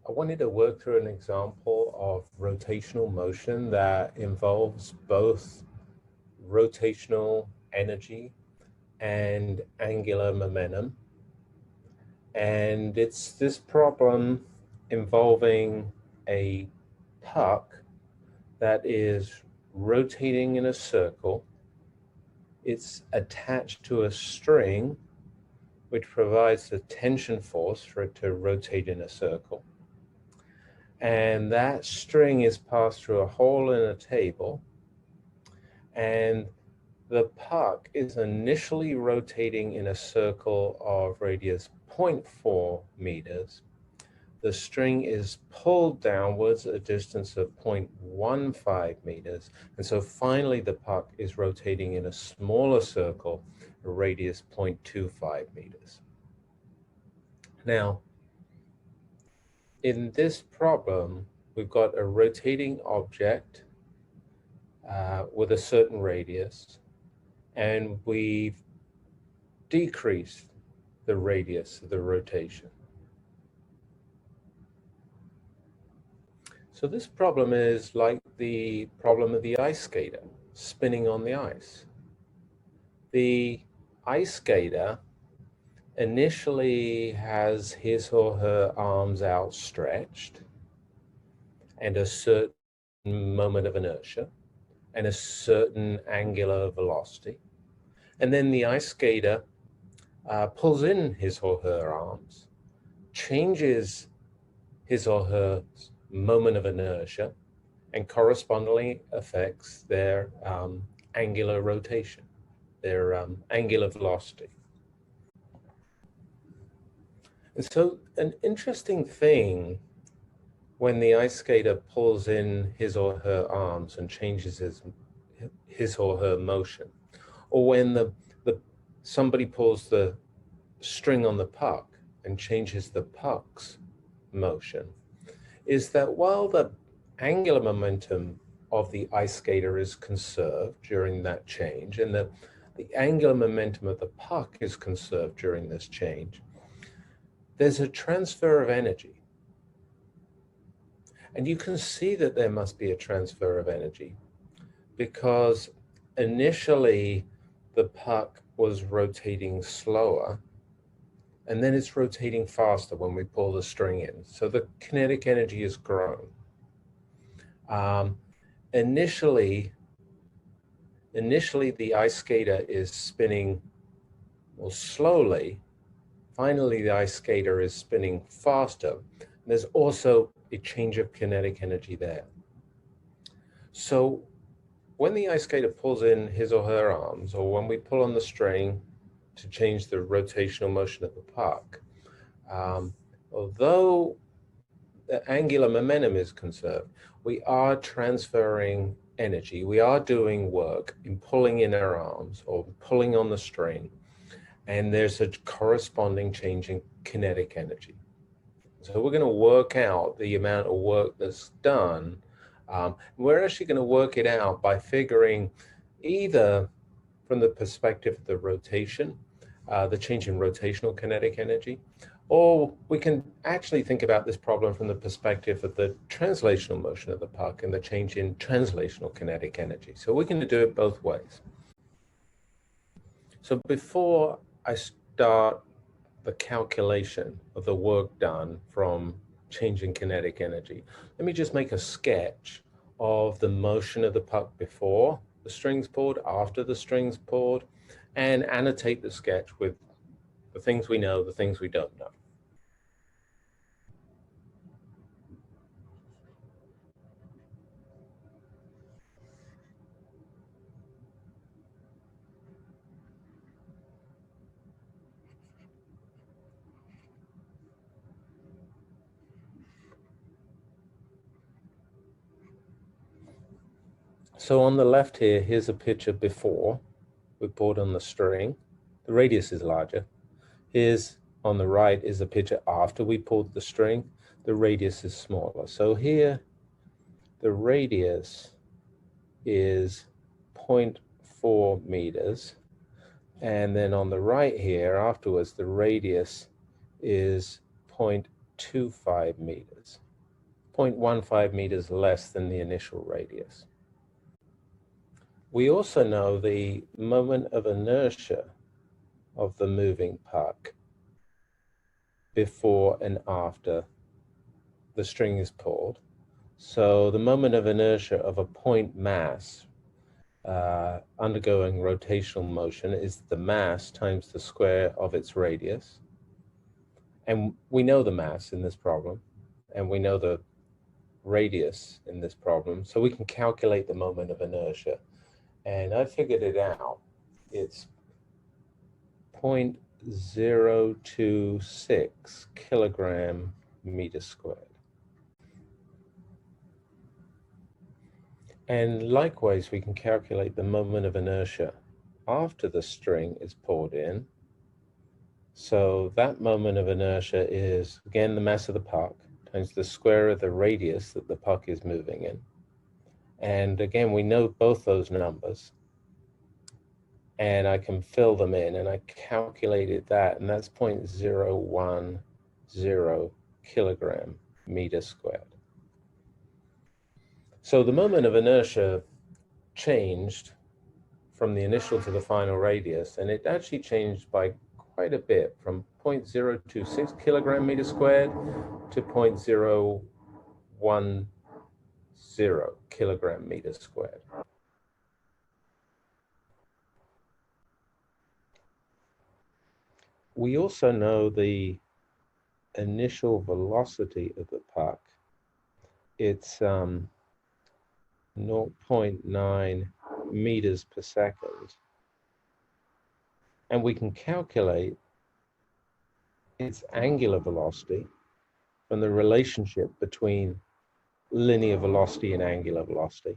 I wanted to work through an example of rotational motion that involves both rotational energy and angular momentum. And it's this problem involving a puck that is rotating in a circle. It's attached to a string, which provides the tension force for it to rotate in a circle. And that string is passed through a hole in a table, and the puck is initially rotating in a circle of radius 0.4 meters. The string is pulled downwards at a distance of 0.15 meters. And so finally the puck is rotating in a smaller circle, a radius 0.25 meters. Now, in this problem, we've got a rotating object with a certain radius, and we've decreased the radius of the rotation. So this problem is like the problem of the ice skater spinning on the ice. The ice skater initially has his or her arms outstretched and a certain moment of inertia and a certain angular velocity. And then the ice skater pulls in his or her arms, changes his or her moment of inertia, and correspondingly affects their angular rotation, their angular velocity. And so an interesting thing when the ice skater pulls in his or her arms and changes his or her motion, or when somebody pulls the string on the puck and changes the puck's motion, is that while the angular momentum of the ice skater is conserved during that change, and the angular momentum of the puck is conserved during this change, there's a transfer of energy. And you can see that there must be a transfer of energy because initially the puck was rotating slower, and then it's rotating faster when we pull the string in. So the kinetic energy has grown. Initially, the ice skater is spinning slowly. Finally, the ice skater is spinning faster. There's also a change of kinetic energy there. So when the ice skater pulls in his or her arms, or when we pull on the string to change the rotational motion of the puck, although the angular momentum is conserved, we are transferring energy. We are doing work in pulling in our arms or pulling on the string, and there's a corresponding change in kinetic energy. So we're going to work out the amount of work that's done. We're actually going to work it out by figuring either from the perspective of the rotation, the change in rotational kinetic energy, or we can actually think about this problem from the perspective of the translational motion of the puck and the change in translational kinetic energy. So we're going to do it both ways. So before I start the calculation of the work done from changing kinetic energy, let me just make a sketch of the motion of the puck before the string's pulled, after the string's pulled, and annotate the sketch with the things we know, the things we don't know. So on the left here, here's a picture before we pulled on the string. The radius is larger. Here's on the right is a picture after we pulled the string. The radius is smaller. So here, the radius is 0.4 meters. And then on the right here, afterwards, the radius is 0.25 0.25 meters, 0.15 meters less than the initial radius. We also know the moment of inertia of the moving puck before and after the string is pulled. So the moment of inertia of a point mass undergoing rotational motion is the mass times the square of its radius. And we know the mass in this problem, and we know the radius in this problem, so we can calculate the moment of inertia. And I figured it out. It's 0.026 kilogram meter squared. And likewise, we can calculate the moment of inertia after the string is pulled in. So that moment of inertia is, again, the mass of the puck times the square of the radius that the puck is moving in. And again, we know both those numbers. And I can fill them in, and I calculated that, and that's 0.010 kilogram meter squared. So the moment of inertia changed from the initial to the final radius, and it actually changed by quite a bit, from 0.026 kilogram meter squared to 0.010 kilogram meter squared. We also know the initial velocity of the puck. It's 0.9 meters per second. And we can calculate its angular velocity from the relationship between linear velocity and angular velocity.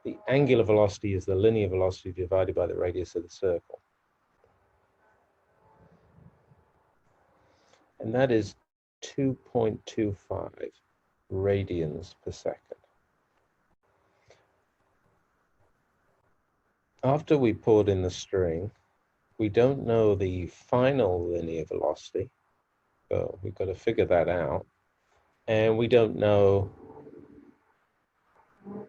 The angular velocity is the linear velocity divided by the radius of the circle. And that is 2.25 radians per second. After we pulled in the string, we don't know the final linear velocity, so we've got to figure that out. And we don't know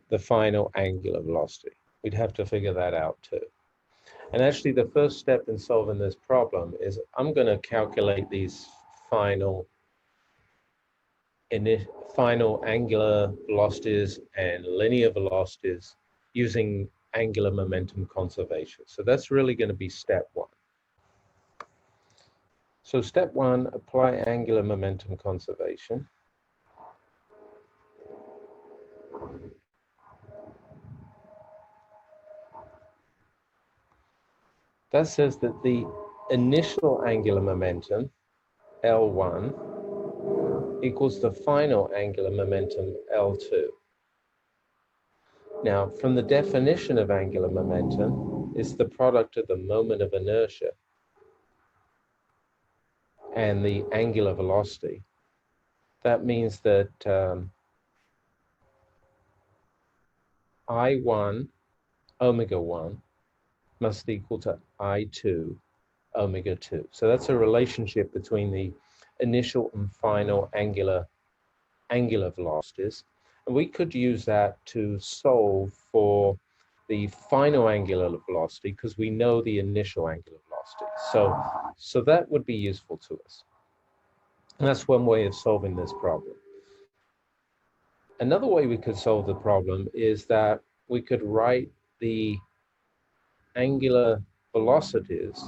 the final angular velocity. We'd have to figure that out too. And actually, the first step in solving this problem is I'm going to calculate these final angular velocities and linear velocities using angular momentum conservation. So that's really going to be step one. So step one, apply angular momentum conservation. That says that the initial angular momentum, L1, equals the final angular momentum, L2. Now, from the definition of angular momentum, it's the product of the moment of inertia and the angular velocity. That means that I1 omega 1 must equal to I2 omega 2. So that's a relationship between the initial and final angular velocities. And we could use that to solve for the final angular velocity because we know the initial angular velocity. So that would be useful to us. And that's one way of solving this problem. Another way we could solve the problem is that we could write the angular velocities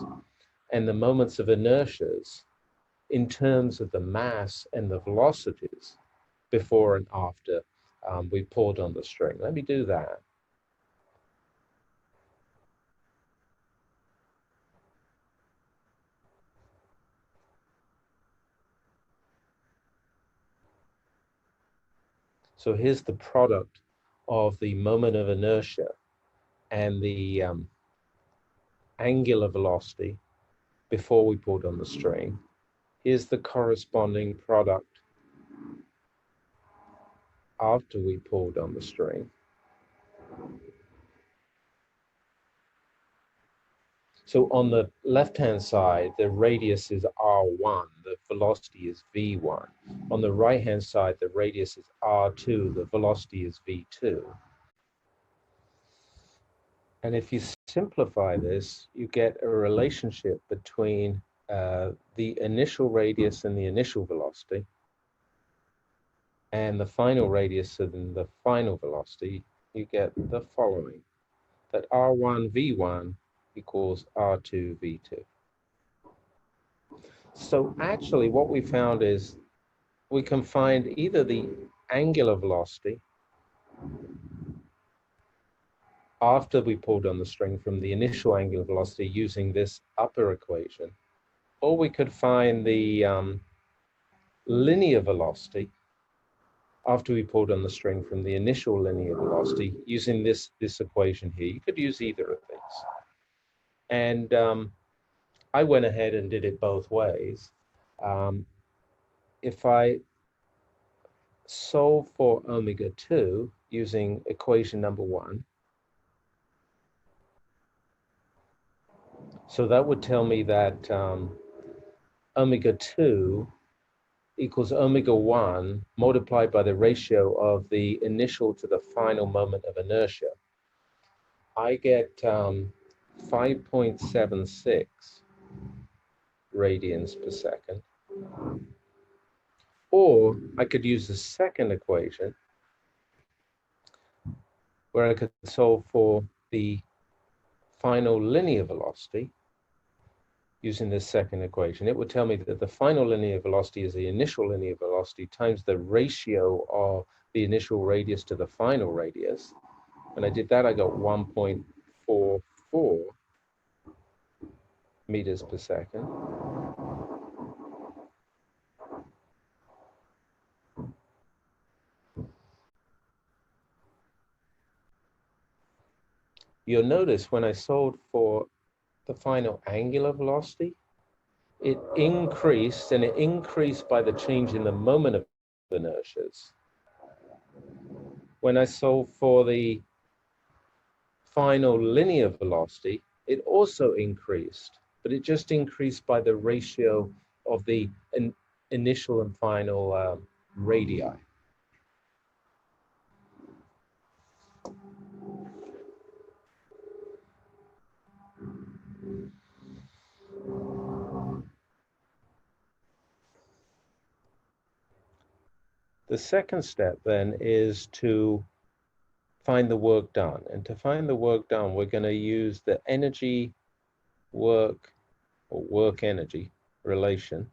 and the moments of inertias in terms of the mass and the velocities before and after we pulled on the string. Let me do that. So here's the product of the moment of inertia and the angular velocity before we pulled on the string. Here's the corresponding product after we pulled on the string. So on the left-hand side, the radius is R1, the velocity is v1. On the right-hand side, the radius is r2, the velocity is v2. And if you simplify this, you get a relationship between the initial radius and the initial velocity, and the final radius and the final velocity. You get the following, that r1 v1 equals r2 v2. So actually what we found is we can find either the angular velocity after we pulled on the string from the initial angular velocity using this upper equation, or we could find the linear velocity after we pulled on the string from the initial linear velocity using this equation here. You could use either of these. And I went ahead and did it both ways. If I solve for omega 2 using equation number 1, so that would tell me that omega 2 equals omega 1 multiplied by the ratio of the initial to the final moment of inertia. I get 5.76 radians per second. Or I could use the second equation where I could solve for the final linear velocity using this second equation. It would tell me that the final linear velocity is the initial linear velocity times the ratio of the initial radius to the final radius. When I did that, I got 1.44 meters per second. You'll notice when I solved for the final angular velocity, it increased, and it increased by the change in the moment of inertias. When I solved for the final linear velocity, it also increased, but it just increased by the ratio of the initial and final radii. The second step then is to find the work done. And to find the work done, we're going to use the energy work or work energy relation.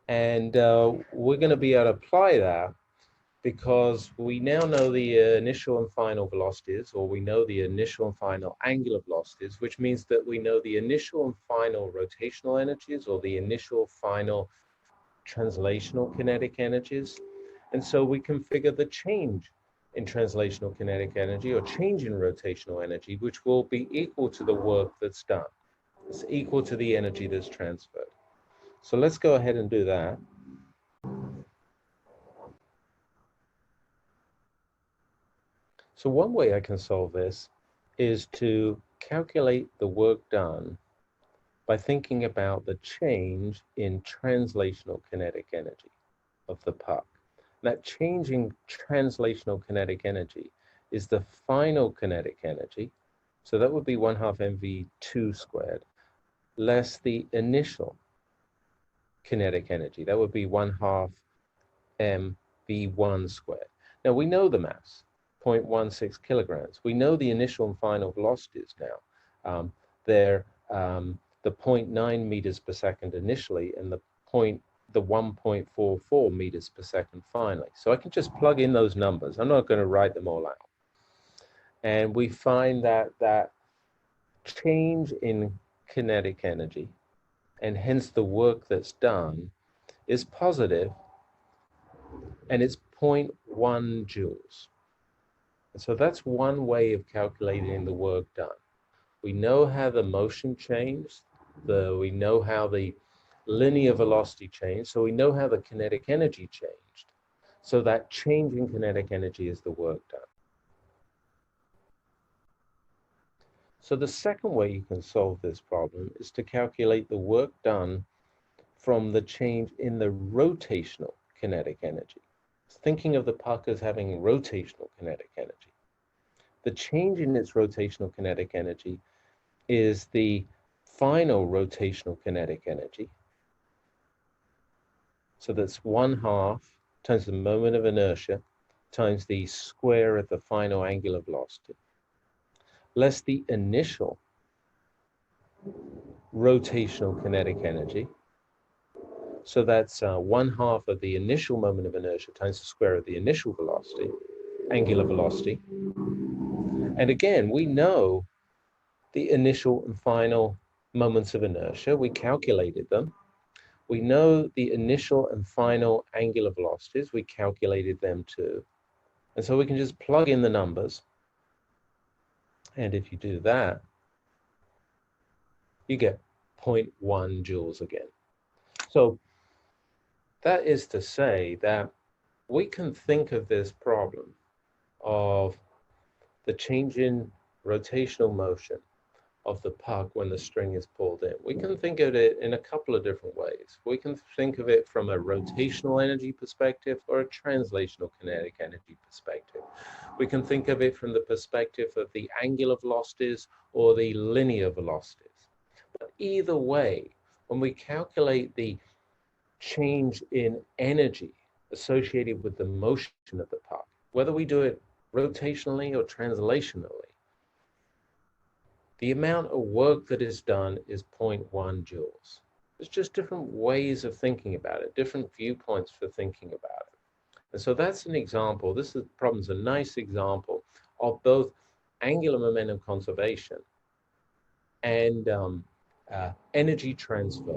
And we're going to be able to apply that because we now know the initial and final velocities, or we know the initial and final angular velocities, which means that we know the initial and final rotational energies, or the initial final translational kinetic energies. And so we can figure the change in translational kinetic energy or change in rotational energy, which will be equal to the work that's done. It's equal to the energy that's transferred. So let's go ahead and do that. So one way I can solve this is to calculate the work done by thinking about the change in translational kinetic energy of the puck. That change in translational kinetic energy is the final kinetic energy. So that would be 1/2 mv2 squared less the initial kinetic energy. That would be 1/2 mv1 squared. Now we know the mass, 0.16 kilograms. We know the initial and final velocities now. They're the 0.9 meters per second initially and the 1.44 meters per second finally. So I can just plug in those numbers. I'm not going to write them all out. And we find that that change in kinetic energy, and hence the work that's done, is positive, and it's 0.1 joules. And so that's one way of calculating the work done. We know how the motion changed, we know how the linear velocity changed, so we know how the kinetic energy changed. So that change in kinetic energy is the work done. So the second way you can solve this problem is to calculate the work done from the change in the rotational kinetic energy. Thinking of the puck as having rotational kinetic energy. The change in its rotational kinetic energy is the final rotational kinetic energy. So that's 1/2 times the moment of inertia times the square of the final angular velocity, less the initial rotational kinetic energy. So that's 1/2 of the initial moment of inertia times the square of the initial velocity, angular velocity. And again, we know the initial and final moments of inertia. We calculated them. We know the initial and final angular velocities. We calculated them too. And so we can just plug in the numbers. And if you do that, you get 0.1 joules again. So that is to say that we can think of this problem of the change in rotational motion of the puck when the string is pulled in. We can think of it in a couple of different ways. We can think of it from a rotational energy perspective or a translational kinetic energy perspective. We can think of it from the perspective of the angular velocities or the linear velocities. But either way, when we calculate the change in energy associated with the motion of the puck, whether we do it rotationally or translationally, the amount of work that is done is 0.1 joules. There's just different ways of thinking about it, different viewpoints for thinking about it. And so that's an example. This problem's a nice example of both angular momentum conservation and energy transfer.